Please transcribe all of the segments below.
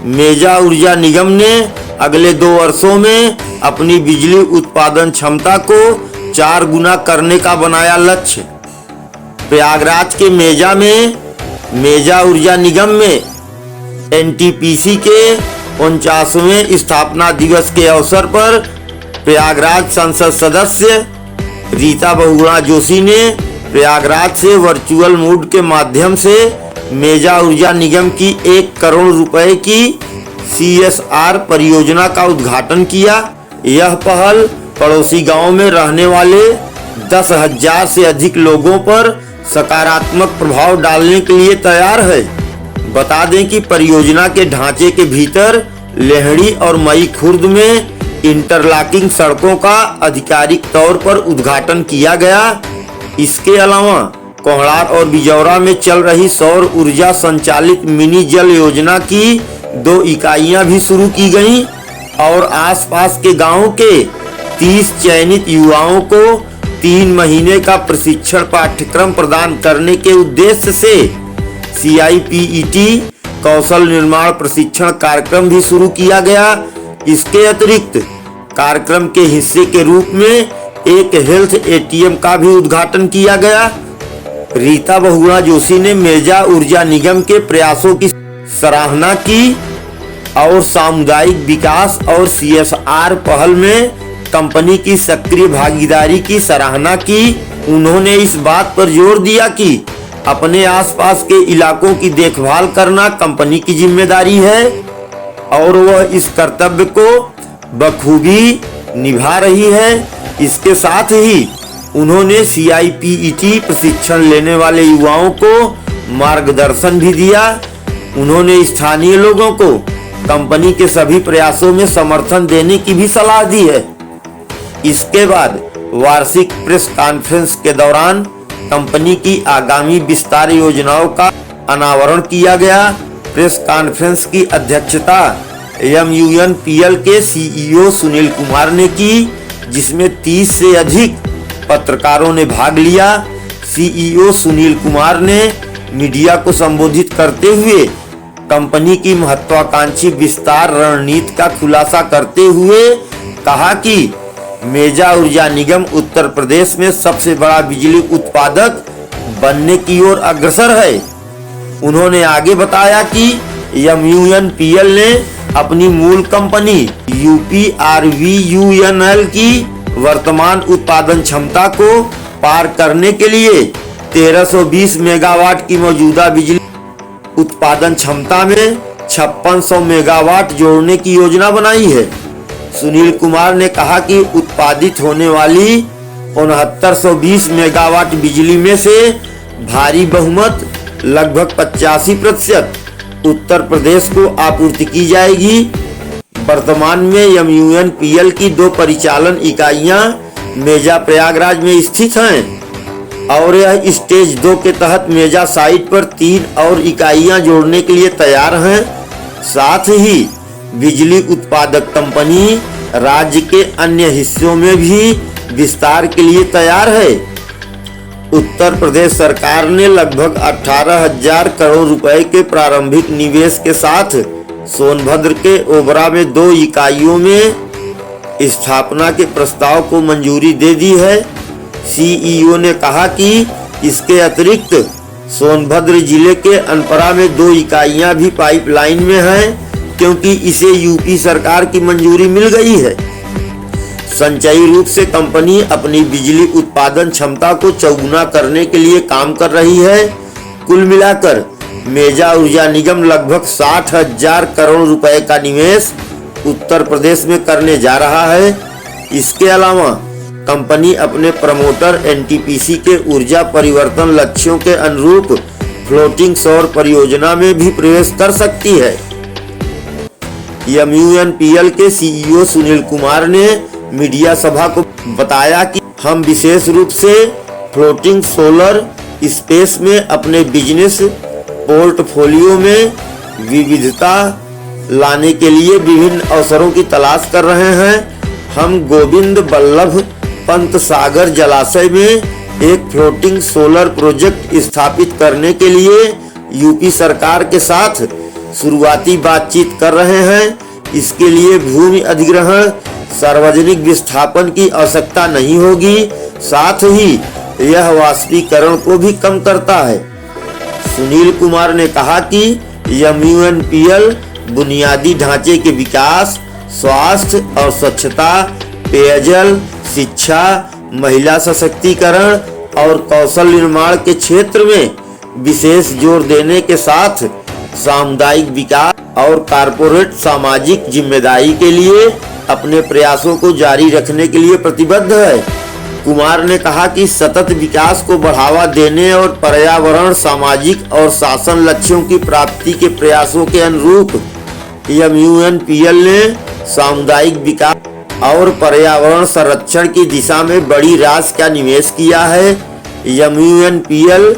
मेजा ऊर्जा निगम ने अगले 2 वर्षों में अपनी बिजली उत्पादन क्षमता को 4 गुना करने का बनाया लक्ष्य। प्रयागराज के मेजा ऊर्जा निगम में एनटीपीसी के 49वें स्थापना दिवस के अवसर पर प्रयागराज संसद सदस्य रीता बहुगुणा जोशी ने प्रयागराज से वर्चुअल मोड के माध्यम से मेजा ऊर्जा निगम की 1 करोड़ रुपए की CSR परियोजना का उद्घाटन किया। यह पहल पड़ोसी गांव में रहने वाले 10,000 से अधिक लोगों पर सकारात्मक प्रभाव डालने के लिए तैयार है। बता दें कि परियोजना के ढांचे के भीतर लेहड़ी और मई खुर्द में इंटरलॉकिंग सड़कों का आधिकारिक तौर पर उद्घाटन किया गया। इसके अलावा कोहड़ार और बिजौरा में चल रही सौर ऊर्जा संचालित मिनी जल योजना की 2 इकाइयां भी शुरू की गईं और आसपास के गांवों के 30 चयनित युवाओं को 3 महीने का प्रशिक्षण पाठ्यक्रम प्रदान करने के उद्देश्य से CIPET कौशल निर्माण प्रशिक्षण कार्यक्रम भी शुरू किया गया। इसके अतिरिक्त कार्यक्रम के हिस्से के रूप में एक हेल्थ ATM का भी उद्घाटन किया गया। रीता बहुगुणा जोशी ने मेजा ऊर्जा निगम के प्रयासों की सराहना की और सामुदायिक विकास और CSR पहल में कंपनी की सक्रिय भागीदारी की सराहना की। उन्होंने इस बात पर जोर दिया कि अपने आसपास के इलाकों की देखभाल करना कंपनी की जिम्मेदारी है और वह इस कर्तव्य को बखूबी निभा रही है। इसके साथ ही उन्होंने CIPET प्रशिक्षण लेने वाले युवाओं को मार्गदर्शन भी दिया। उन्होंने स्थानीय लोगों को कंपनी के सभी प्रयासों में समर्थन देने की भी सलाह दी है। इसके बाद वार्षिक प्रेस कॉन्फ्रेंस के दौरान कंपनी की आगामी विस्तार योजनाओं का अनावरण किया गया। प्रेस कॉन्फ्रेंस की अध्यक्षता MUNPL के CEO सुनील कुमार ने की, जिसमें 30 से अधिक पत्रकारों ने भाग लिया। CEO सुनील कुमार ने मीडिया को संबोधित करते हुए कंपनी की महत्वाकांक्षी विस्तार रणनीति का खुलासा करते हुए कहा कि मेजा ऊर्जा निगम उत्तर प्रदेश में सबसे बड़ा बिजली उत्पादक बनने की ओर अग्रसर है। उन्होंने आगे बताया कि MUNPL ने अपनी मूल कंपनी UPRVUNL की वर्तमान उत्पादन क्षमता को पार करने के लिए 1320 मेगावाट की मौजूदा बिजली उत्पादन क्षमता में 5600 मेगावाट जोड़ने की योजना बनाई है। सुनील कुमार ने कहा कि उत्पादित होने वाली 6920 मेगावाट बिजली में से भारी बहुमत लगभग 85% उत्तर प्रदेश को आपूर्ति की जाएगी। वर्तमान में MUNPL की 2 परिचालन इकाइयां मेजा प्रयागराज में स्थित हैं और यह स्टेज 2 के तहत मेजा साइट पर 3 और इकाइयां जोड़ने के लिए तैयार हैं। साथ ही बिजली उत्पादक कंपनी राज्य के अन्य हिस्सों में भी विस्तार के लिए तैयार है। उत्तर प्रदेश सरकार ने लगभग 18,000 करोड़ रुपए के प्रारंभिक निवेश के साथ सोनभद्र के ओबरा में 2 इकाइयों में स्थापना के प्रस्ताव को मंजूरी दे दी है। CEO ने कहा कि इसके अतिरिक्त सोनभद्र जिले के अनपरा में 2 इकाइयां भी पाइपलाइन में हैं, क्योंकि इसे यूपी सरकार की मंजूरी मिल गई है। संचयी रूप से कंपनी अपनी बिजली उत्पादन क्षमता को चौगुना करने के लिए काम कर रही है। कुल मिलाकर मेजा ऊर्जा निगम लगभग 60,000 करोड़ रुपए का निवेश उत्तर प्रदेश में करने जा रहा है। इसके अलावा कंपनी अपने प्रमोटर NTPC के ऊर्जा परिवर्तन लक्ष्यों के अनुरूप फ्लोटिंग सौर परियोजना में भी प्रवेश कर सकती है। MUNPL के CEO सुनील कुमार ने मीडिया सभा को बताया कि हम विशेष रूप से फ्लोटिंग सोलर स्पेस में अपने बिजनेस पोर्टफोलियो में विविधता लाने के लिए विभिन्न अवसरों की तलाश कर रहे हैं। हम गोविंद बल्लभ पंत सागर जलाशय में एक फ्लोटिंग सोलर प्रोजेक्ट स्थापित करने के लिए यूपी सरकार के साथ शुरुआती बातचीत कर रहे हैं। इसके लिए भूमि अधिग्रहण, सार्वजनिक विस्थापन की आवश्यकता नहीं होगी। साथ ही यह वाष्पीकरण को भी कम करता है। सुनील कुमार ने कहा कि MUNPL बुनियादी ढांचे के विकास, स्वास्थ्य और स्वच्छता, पेयजल, शिक्षा, महिला सशक्तिकरण और कौशल निर्माण के क्षेत्र में विशेष जोर देने के साथ सामुदायिक विकास और कॉर्पोरेट सामाजिक जिम्मेदारी के लिए अपने प्रयासों को जारी रखने के लिए प्रतिबद्ध है। कुमार ने कहा कि सतत विकास को बढ़ावा देने और पर्यावरण, सामाजिक और शासन लक्ष्यों की प्राप्ति के प्रयासों के अनुरूप MUNPL ने सामुदायिक विकास और पर्यावरण संरक्षण की दिशा में बड़ी राशि का निवेश किया है। MUNPL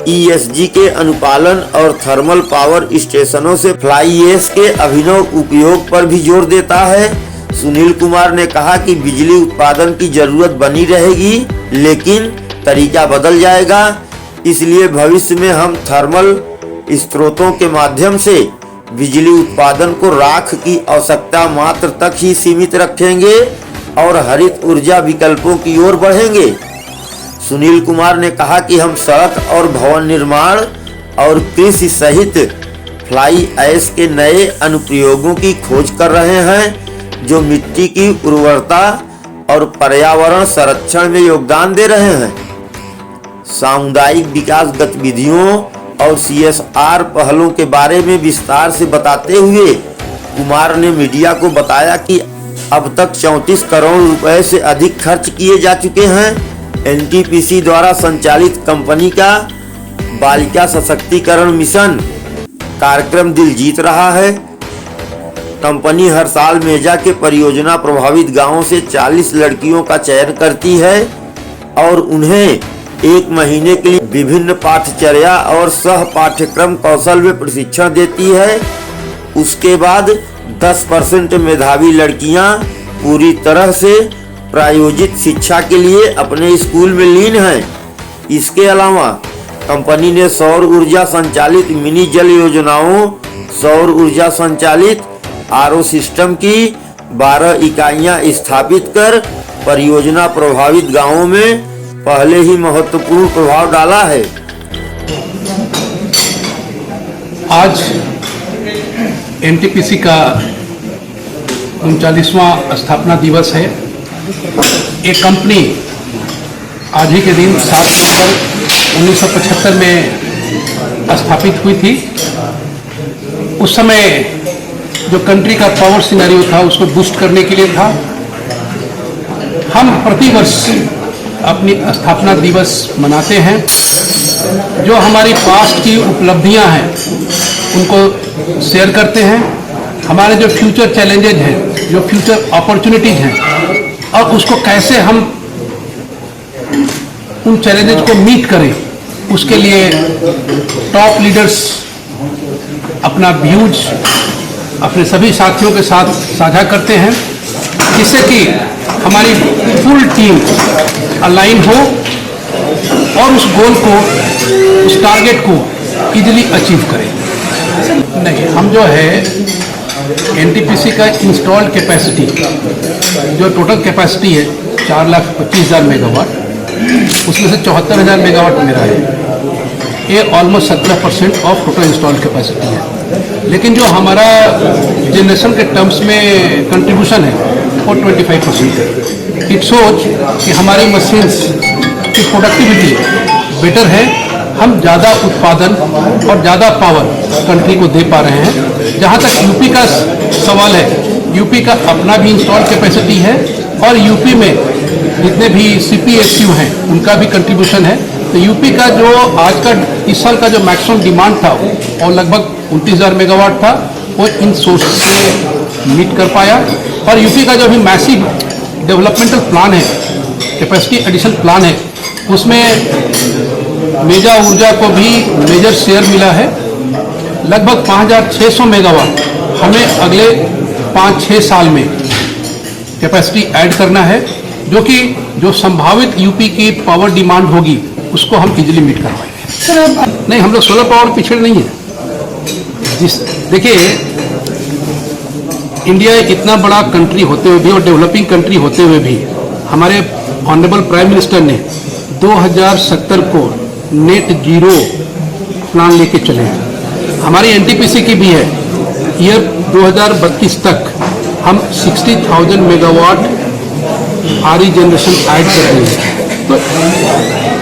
ESG के अनुपालन और थर्मल पावर स्टेशनों से फ्लाई ऐश के अभिनव उपयोग पर भी जोर देता है। सुनील कुमार ने कहा कि बिजली उत्पादन की जरूरत बनी रहेगी, लेकिन तरीका बदल जाएगा। इसलिए भविष्य में हम थर्मल स्रोतों के माध्यम से बिजली उत्पादन को राख की आवश्यकता मात्र तक ही सीमित रखेंगे और हरित ऊर्जा विकल्पों की ओर बढ़ेंगे। सुनील कुमार ने कहा कि हम सड़क और भवन निर्माण और कृषि सहित फ्लाई ऐश के नए अनुप्रयोगों की खोज कर रहे हैं, जो मिट्टी की उर्वरता और पर्यावरण संरक्षण में योगदान दे रहे हैं। सामुदायिक विकास गतिविधियों और CSR पहलों के बारे में विस्तार से बताते हुए कुमार ने मीडिया को बताया कि अब तक 34 करोड़ रुपए से अधिक खर्च किए जा चुके हैं। NTPC द्वारा संचालित कंपनी का बालिका सशक्तिकरण मिशन कार्यक्रम दिल जीत रहा है। कंपनी हर साल मेजा के परियोजना प्रभावित गांवों से 40 लड़कियों का चयन करती है और उन्हें 1 महीने के लिए विभिन्न पाठचर्या और सह पाठ्यक्रम कौशल में प्रशिक्षण देती है। उसके बाद 10% मेधावी लड़कियां पूरी तरह से प्रायोजित शिक्षा के लिए अपने स्कूल में लीन हैं। इसके अलावा कंपनी ने सौर ऊर्जा संचालित मिनी जल योजनाओं, सौर ऊर्जा संचालित RO सिस्टम की 12 इकाइयां स्थापित कर परियोजना प्रभावित गांवों में पहले ही महत्वपूर्ण प्रभाव डाला है। आज NTPC का 39वां स्थापना दिवस है। एक कंपनी आज ही के दिन 7 नवंबर 1975 में स्थापित हुई थी। उस समय जो कंट्री का पावर सिनेरियो था उसको बूस्ट करने के लिए था। हम प्रतिवर्ष अपनी स्थापना दिवस मनाते हैं। जो हमारी पास्ट की उपलब्धियां हैं उनको शेयर करते हैं। हमारे जो फ्यूचर चैलेंजेज हैं, जो फ्यूचर अपॉर्चुनिटीज हैं और उसको कैसे हम उन चैलेंजेज को मीट करें, उसके लिए टॉप लीडर्स अपना व्यूज अपने सभी साथियों के साथ साझा करते हैं, जिससे कि हमारी फुल टीम अलाइन हो और उस गोल को, उस टारगेट को इजीली अचीव करें। नहीं, हम जो है NTPC का इंस्टॉल्ड कैपेसिटी, जो टोटल कैपेसिटी है 4,25,000 मेगावाट, उसमें से 74,000 मेगावाट मेरा है। ये almost 17% of total installed capacity है। लेकिन जो हमारा जनरेशन के टर्म्स में कंट्रीब्यूशन है वो 25% है। इट सोच कि हमारी मशीन्स की प्रोडक्टिविटी बेटर है, हम ज़्यादा उत्पादन और ज़्यादा पावर कंट्री को दे पा रहे हैं। जहाँ तक यूपी का सवाल है, यूपी का अपना भी इंस्टॉल कैपेसिटी है और यूपी में जितने भी CPSU हैं उनका भी कंट्रीब्यूशन है। तो यूपी का जो आज का इस साल का जो मैक्सिमम डिमांड था और लगभग 29,000 मेगावाट था, वो इन सोर्स से मीट कर पाया। और यूपी का जो भी मैसिव डेवलपमेंटल प्लान है, कैपेसिटी एडिशन प्लान है, उसमें मेजा ऊर्जा को भी मेजर शेयर मिला है। लगभग 5,600 मेगावाट हमें अगले 5-6 साल में कैपेसिटी ऐड करना है, जो कि जो संभावित यूपी की पावर डिमांड होगी उसको हम इजीली मीट कर पाएंगे। नहीं, हम लोग सोलर पावर पिछड़े नहीं है। देखिए, इंडिया इतना बड़ा कंट्री होते हुए भी और डेवलपिंग कंट्री होते हुए भी हमारे ऑनरेबल प्राइम मिनिस्टर ने 2070 को नेट जीरो प्लान लेके चले हैं। हमारी एनटीपीसी की भी है, ईयर 2032 तक हम 60,000 मेगावाट RE जनरेशन ऐड कर रहे हैं। तो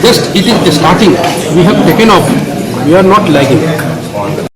just it is starting, we have taken off, we are not lagging.